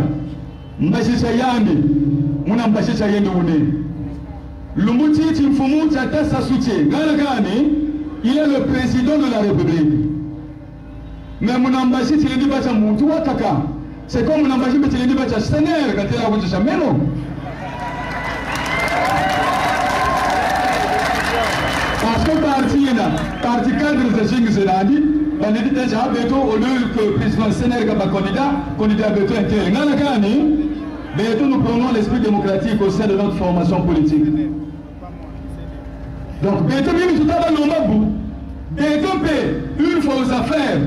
Mbashisha yandi, muna mbashisha yendi une. Lumbuti chimfumu chatasa suche. Gani, il est le président de la République. Mais muna mbashisha yendi bacha muntu wakaka. C'est comme muna mbashisha yendi bacha Sénégal quand il a voulu chameno. Parce que parti cadre de Ching Senadi, on dit déjà au lieu que le président Sénégal soit candidat Beto intel. Beto, nous prenons l'esprit démocratique au sein de notre formation politique. Donc Beto, Beto une fois aux affaires,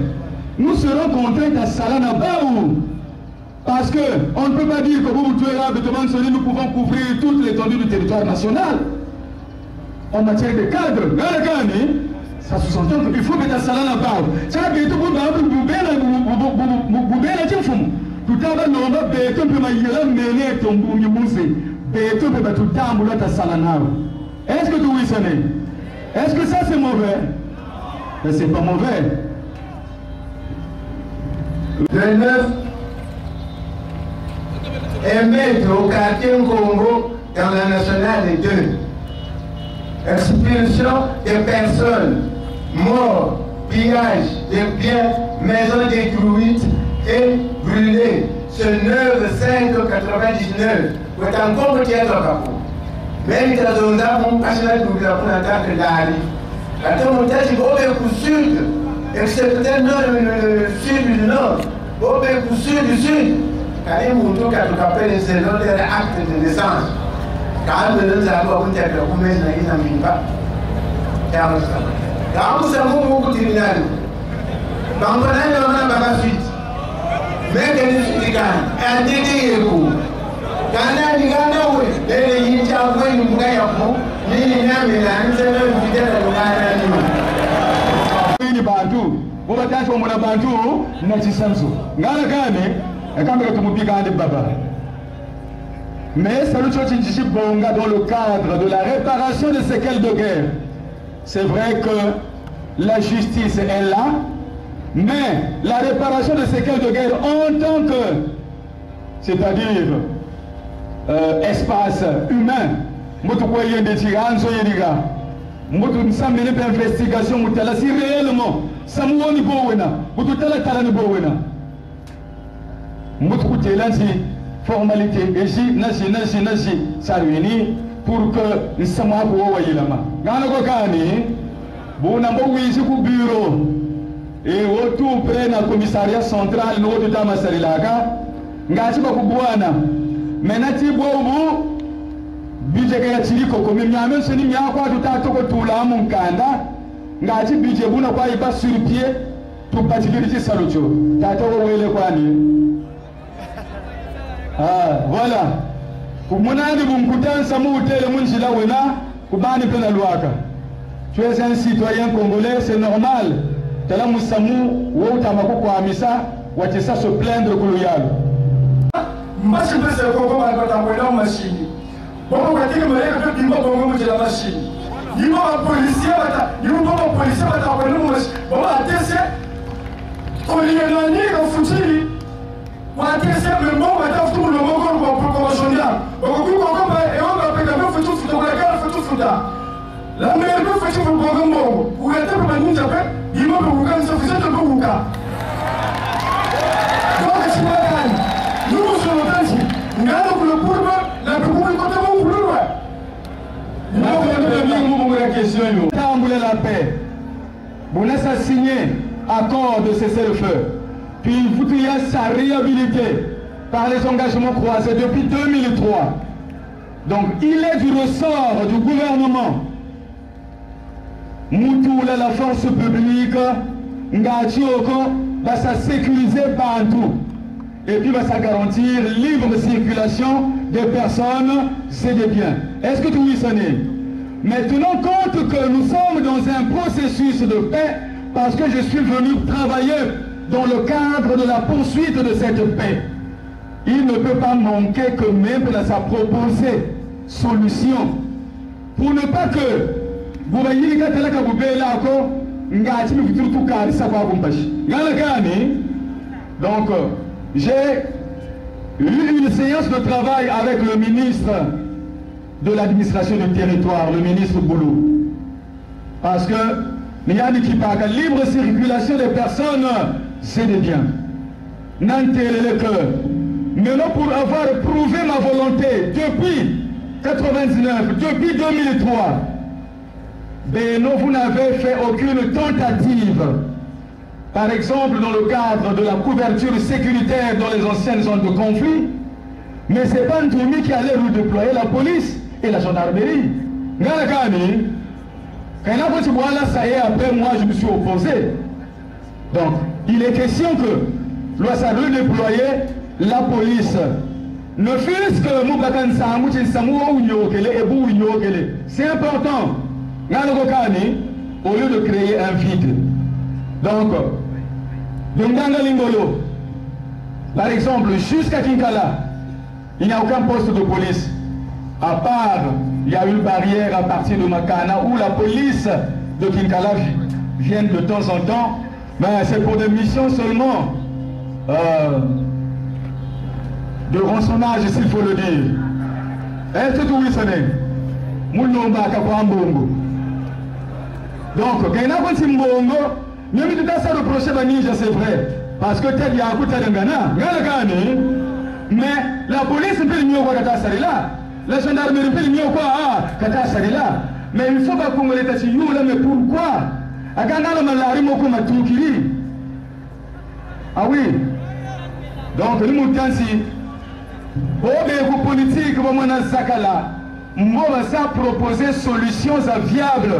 nous serons contraints à Salana Baou. Parce qu'on ne peut pas dire que vous tuez là, nous pouvons couvrir toute l'étendue du territoire national. En matière de cadre, ça sous-entend qu'il faut mettre ça là bas. Ça veut dire que vous avez tout à l'heure, on va béton peut m'ailleurs mener ton boum moussé. Béton peut tout à l'heure ta salana. Est-ce que tu oui sonner? Est-ce que ça c'est mauvais? Mais c'est pas mauvais. Le 9 est maître au quartier Congo dans la nationale 2. Expulsion des personnes, morts, pillage des biens, maisons détruites et brûlées. Ce 9-5-99, vous êtes encore petit à Capou. Même si vous avez un passionné de la Fondateur de l'Ali, la montage est au sud, excepté le sud du nord, au sud du sud. Quand vous avez les saisons des actes de naissance. Quand nous avons un tel document, nous n'avons pas. Quand nous avons beaucoup de tribunal, nous avons la suite. Mais que nous sommes dit, un dédé est court. Quand nous avons dit, les gens qui ont vu nous gagner, nous n'avons pas nous avons dit que nous avons gagné. Bantu, vous avez dit que nous avons bantu, nous avons dit que nous avons gagné, et quand nous avons dit que nous avons baba. Mais salut Bonga dans le cadre de la réparation des séquelles de guerre. C'est vrai que la justice est là, mais la réparation des séquelles de guerre en tant que, c'est-à-dire espace humain, nous voyons des tyrans, nous avons une investigation, si réellement, ça nous a dit que formalité ça réunit pour que nous soyons bureau et autour près du commissariat central nous avons budget sur pied pour ah, voilà. Tu es un citoyen congolais, c'est normal. Tu as se plaindre pour le la meilleure chose pour le Congo, pour être pour nous appelle, il m'a pour vous suffisant de vous donc je suis là, nous sommes ici, nous avons le pouvoir, la République de mon la question, la paix. Vous laissez signer accord de cessez-le-feu. Puis vous y a sa réhabilité par les engagements croisés depuis 2003. Donc il est du ressort du gouvernement. Moutoula, la force publique, Ngatioko, va sécuriser partout. Et puis va garantir libre circulation des personnes, c'est des biens. Est-ce que tout ça n'est? Mais tenons compte que nous sommes dans un processus de paix parce que je suis venu travailler dans le cadre de la poursuite de cette paix. Il ne peut pas manquer que même à sa proposée solution pour ne pas que vous voyez que donc j'ai eu une séance de travail avec le ministre de l'administration du territoire, le ministre Boulou, parce que il y a qui parle de libre circulation des personnes, c'est des biens. Maintenant, pour avoir prouvé ma volonté depuis 1999, depuis 2003, Beno, vous n'avez fait aucune tentative. Par exemple, dans le cadre de la couverture sécuritaire dans les anciennes zones de conflit, mais ce n'est pas Ntoumi qui allait redéployer la police et la gendarmerie. Ça y est, après moi je me suis opposé. Donc, il est question que l'on s'est redéployé la police. Ne fût-ce que c'est important. Au lieu de créer un vide. Donc, par exemple, jusqu'à Kinkala, il n'y a aucun poste de police. À part, il y a une barrière à partir de Makana où la police de Kinkala vient de temps en temps. Mais c'est pour des missions seulement de rançonnage, s'il faut le dire. Est-ce que vous savez? Donc, quand on même si tu as ça reproché à Ninja, c'est vrai. Parce que tu as dit à Kouta Dengana, mais la police ne peut pas mieux que là. La gendarmerie ne peut pas mieux que là. Mais il faut pas qu'on me l'état là, mais pourquoi? Ah oui. Donc, nous avons dit, pour politique, nous avons proposé solutions viables.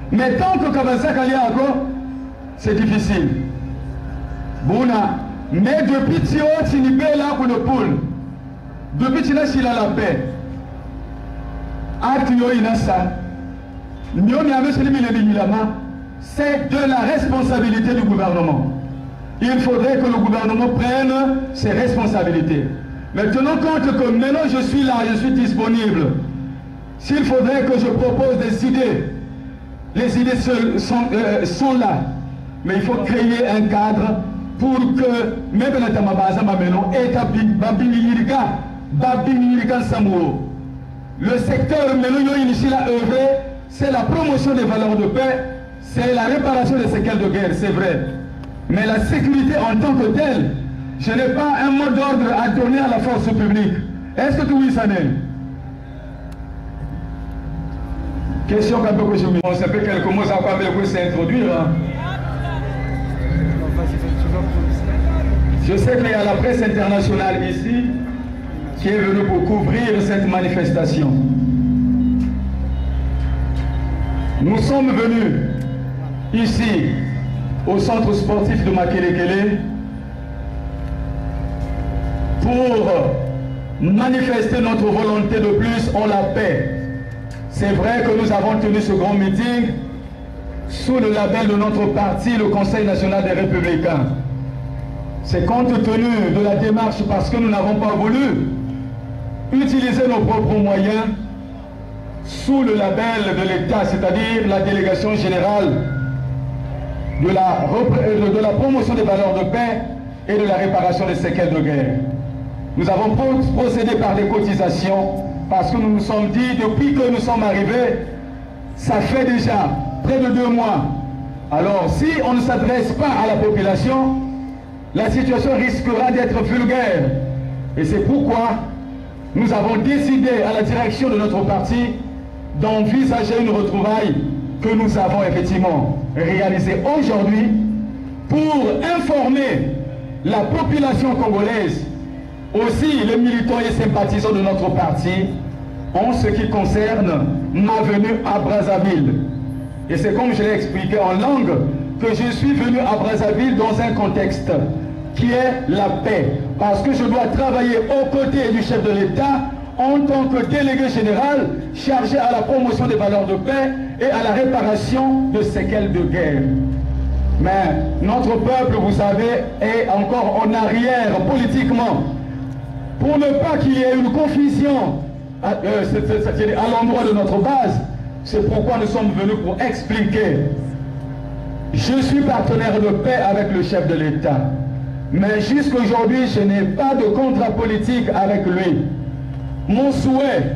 Mais tant que Kabazak Aliago, c'est difficile. Bouna, mais depuis Tio, tu n'es pas là pour le poule. Depuis tu n'as pas la paix. Actio Inassa, c'est de la responsabilité du gouvernement. Il faudrait que le gouvernement prenne ses responsabilités. Mais tenons compte que maintenant je suis là, je suis disponible. S'il faudrait que je propose des idées, les idées sont là, mais il faut créer un cadre pour que même la Tamabaza Mameno et le secteur Meloyo initial à œuvrer, c'est la promotion des valeurs de paix, c'est la réparation des séquelles de guerre, c'est vrai. Mais la sécurité en tant que telle, je n'ai pas un mot d'ordre à donner à la force publique. Est-ce que tout oui, ça n'est? Question qu'un peu que je me pense un peu quelques mots à quoi je vais s'introduire. Je sais qu'il y a la presse internationale ici qui est venue pour couvrir cette manifestation. Nous sommes venus ici au centre sportif de Makelekele pour manifester notre volonté de plus en la paix. C'est vrai que nous avons tenu ce grand meeting sous le label de notre parti, le Conseil national des Républicains. C'est compte tenu de la démarche parce que nous n'avons pas voulu utiliser nos propres moyens sous le label de l'État, c'est-à-dire la délégation générale de la promotion des valeurs de paix et de la réparation des séquelles de guerre. Nous avons procédé par des cotisations parce que nous nous sommes dit, depuis que nous sommes arrivés, ça fait déjà près de 2 mois. Alors, si on ne s'adresse pas à la population, la situation risquera d'être vulgaire. Et c'est pourquoi nous avons décidé à la direction de notre parti d'envisager une retrouvaille que nous avons effectivement réalisée aujourd'hui pour informer la population congolaise, aussi les militants et sympathisants de notre parti, en ce qui concerne ma venue à Brazzaville. Et c'est comme je l'ai expliqué en langue, que je suis venu à Brazzaville dans un contexte qui est la paix. Parce que je dois travailler aux côtés du chef de l'État en tant que délégué général chargé à la promotion des valeurs de paix et à la réparation de séquelles de guerre. Mais notre peuple, vous savez, est encore en arrière politiquement. Pour ne pas qu'il y ait une confusion à l'endroit de notre base, c'est pourquoi nous sommes venus pour expliquer. Je suis partenaire de paix avec le chef de l'État. Mais jusqu'aujourd'hui, je n'ai pas de contrat politique avec lui. Mon souhait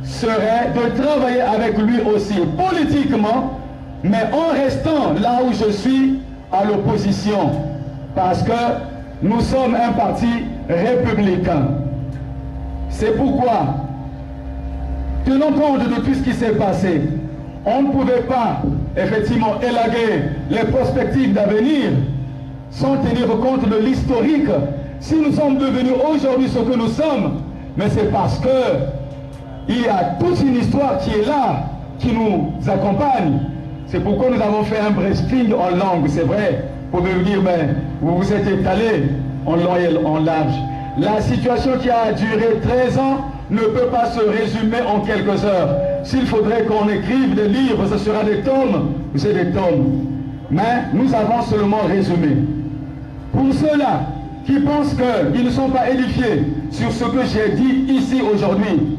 serait de travailler avec lui aussi politiquement, mais en restant là où je suis, à l'opposition. Parce que nous sommes un parti républicain. C'est pourquoi, tenant compte de tout ce qui s'est passé, on ne pouvait pas effectivement élaguer les perspectives d'avenir sans tenir compte de l'historique. Si nous sommes devenus aujourd'hui ce que nous sommes, mais c'est parce que il y a toute une histoire qui est là, qui nous accompagne. C'est pourquoi nous avons fait un briefing en langue, c'est vrai. Vous pouvez me dire, mais vous vous êtes étalé en long et en large. La situation qui a duré 13 ans ne peut pas se résumer en quelques heures. S'il faudrait qu'on écrive des livres, ce sera des tomes, c'est des tomes. Mais nous avons seulement résumé. Pour ceux-là qui pensent qu'ils ne sont pas édifiés sur ce que j'ai dit ici aujourd'hui,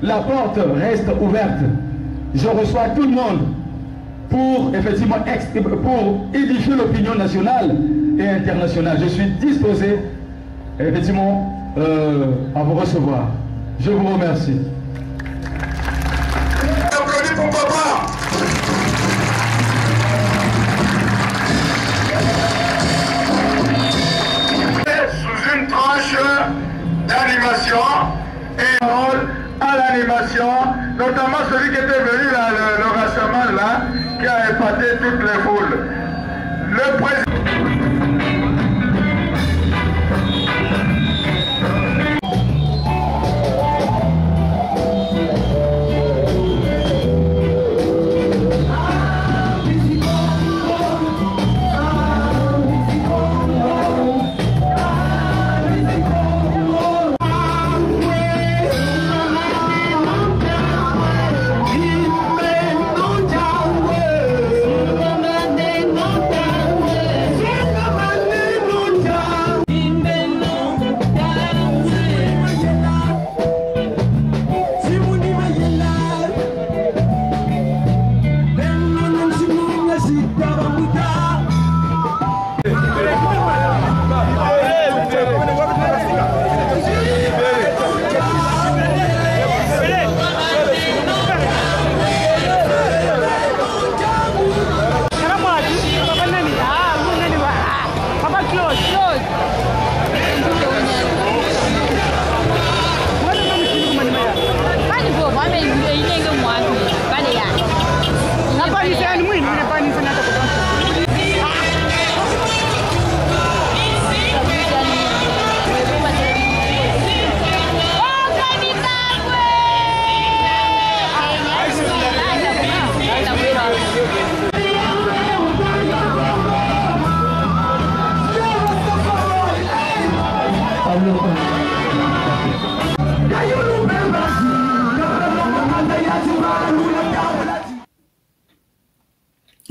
la porte reste ouverte. Je reçois tout le monde pour effectivement pour édifier l'opinion nationale et internationale. Je suis disposé effectivement à vous recevoir. Je vous remercie. Applaudis pour papa. Sous une tranche d'animation et à l'animation, notamment celui qui était venu là, le rassemblement là, qui a épaté toutes les foules. Le président.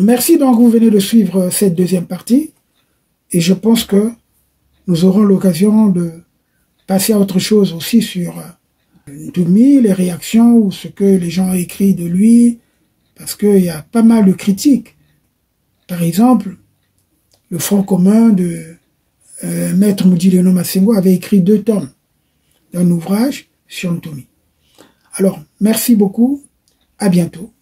Merci, donc vous venez de suivre cette deuxième partie et je pense que nous aurons l'occasion de passer à autre chose aussi sur Ntoumi, les réactions ou ce que les gens ont écrit de lui, parce qu'il y a pas mal de critiques. Par exemple, le Front commun de Maître Moudileno Massengo avait écrit 2 tomes d'un ouvrage sur Ntoumi. Alors, merci beaucoup, à bientôt.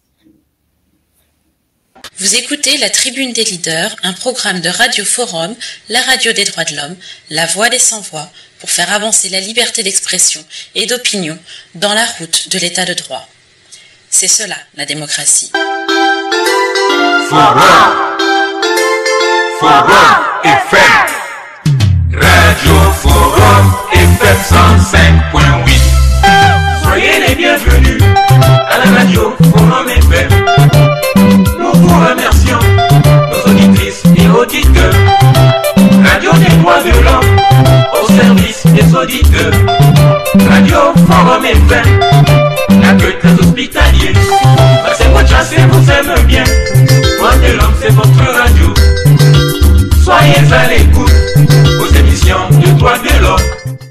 Vous écoutez La Tribune des Leaders, un programme de Radio Forum, la radio des droits de l'homme, la voix des sans-voix, pour faire avancer la liberté d'expression et d'opinion dans la route de l'état de droit. C'est cela, la démocratie. Forum FM, Radio Forum FM 105.8. Soyez les bienvenus à la radio Forum FM. Nous vous remercions, nos auditrices et auditeurs. Radio des droits de l'homme. l'homme.